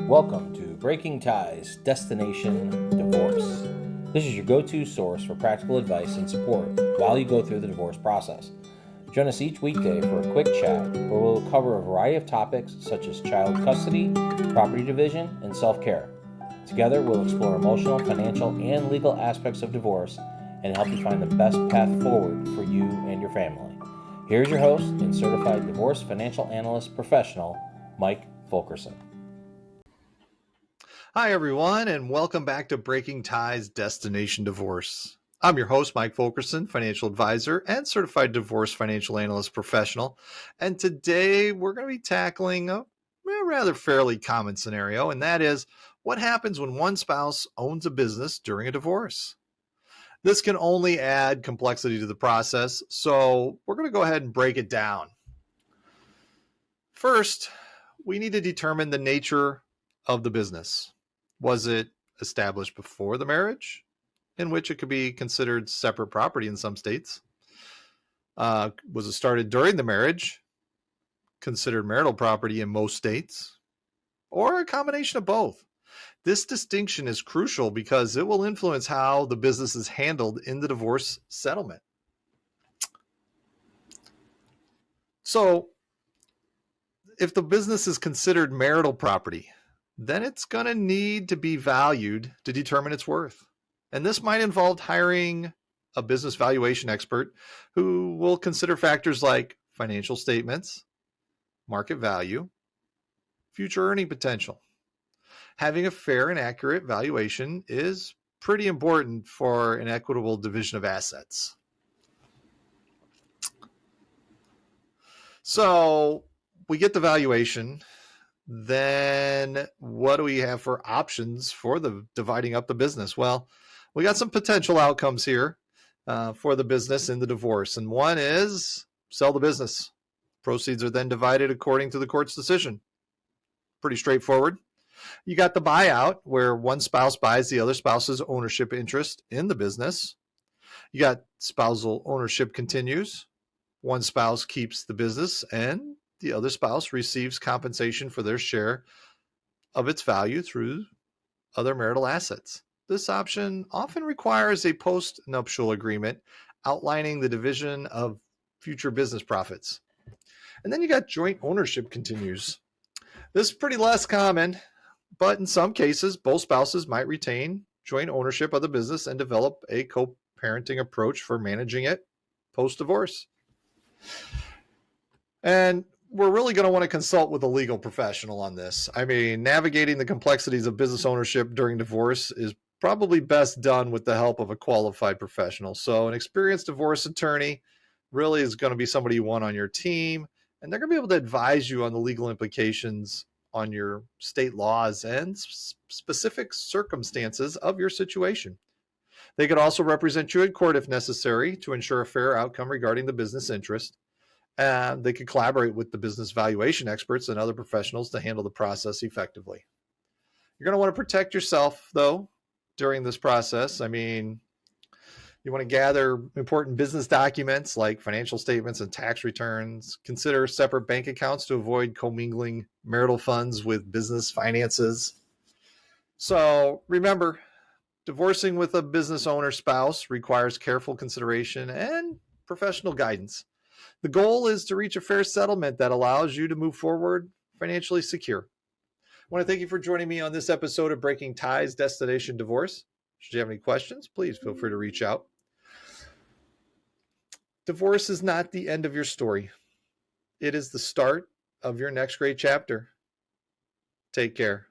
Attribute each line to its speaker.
Speaker 1: Welcome to Breaking Ties, Destination Divorce. This is your go-to source for practical advice and support while you go through the divorce process. Join us each weekday for a quick chat where we'll cover a variety of topics such as child custody, property division, and self-care. Together, we'll explore emotional, financial, and legal aspects of divorce and help you find the best path forward for you and your family. Here's your host and Certified Divorce Financial Analyst Professional, Mike Fulkerson.
Speaker 2: Hi, everyone, and welcome back to Breaking Ties, Destination Divorce. I'm your host, Mike Fulkerson, Financial Advisor and Certified Divorce Financial Analyst Professional. And today we're going to be tackling a rather fairly common scenario, and that is what happens when one spouse owns a business during a divorce. This can only add complexity to the process, so we're going to go ahead and break it down. First, we need to determine the nature of the business. Was it established before the marriage, in which it could be considered separate property in some states? Was it started during the marriage, considered marital property in most states, or a combination of both? This distinction is crucial because it will influence how the business is handled in the divorce settlement. So, if the business is considered marital property, then it's going to need to be valued to determine its worth. And this might involve hiring a business valuation expert who will consider factors like financial statements, market value, future earning potential. Having a fair and accurate valuation is pretty important for an equitable division of assets. So we get the valuation. Then what do we have for options for the dividing up the business? Well, we got some potential outcomes here for the business in the divorce. And one is sell the business. Proceeds are then divided according to the court's decision. Pretty straightforward. You got the buyout, where one spouse buys the other spouse's ownership interest in the business. You got spousal ownership continues. One spouse keeps the business and the other spouse receives compensation for their share of its value through other marital assets. This option often requires a post-nuptial agreement outlining the division of future business profits. And then you got joint ownership continues. This is pretty less common, but in some cases, both spouses might retain joint ownership of the business and develop a co-parenting approach for managing it post-divorce. And we're really going to want to consult with a legal professional on this. I mean, navigating the complexities of business ownership during divorce is probably best done with the help of a qualified professional. So an experienced divorce attorney really is going to be somebody you want on your team, and they're going to be able to advise you on the legal implications on your state laws and specific circumstances of your situation. They could also represent you in court if necessary to ensure a fair outcome regarding the business interest. And they could collaborate with the business valuation experts and other professionals to handle the process effectively. You're going to want to protect yourself, though, during this process. I mean, you want to gather important business documents like financial statements and tax returns. Consider separate bank accounts to avoid commingling marital funds with business finances. So remember, divorcing with a business owner spouse requires careful consideration and professional guidance. The goal is to reach a fair settlement that allows you to move forward financially secure. I want to thank you for joining me on this episode of Breaking Ties, Destination Divorce. Should you have any questions, please feel free to reach out. Divorce is not the end of your story. It is the start of your next great chapter. Take care.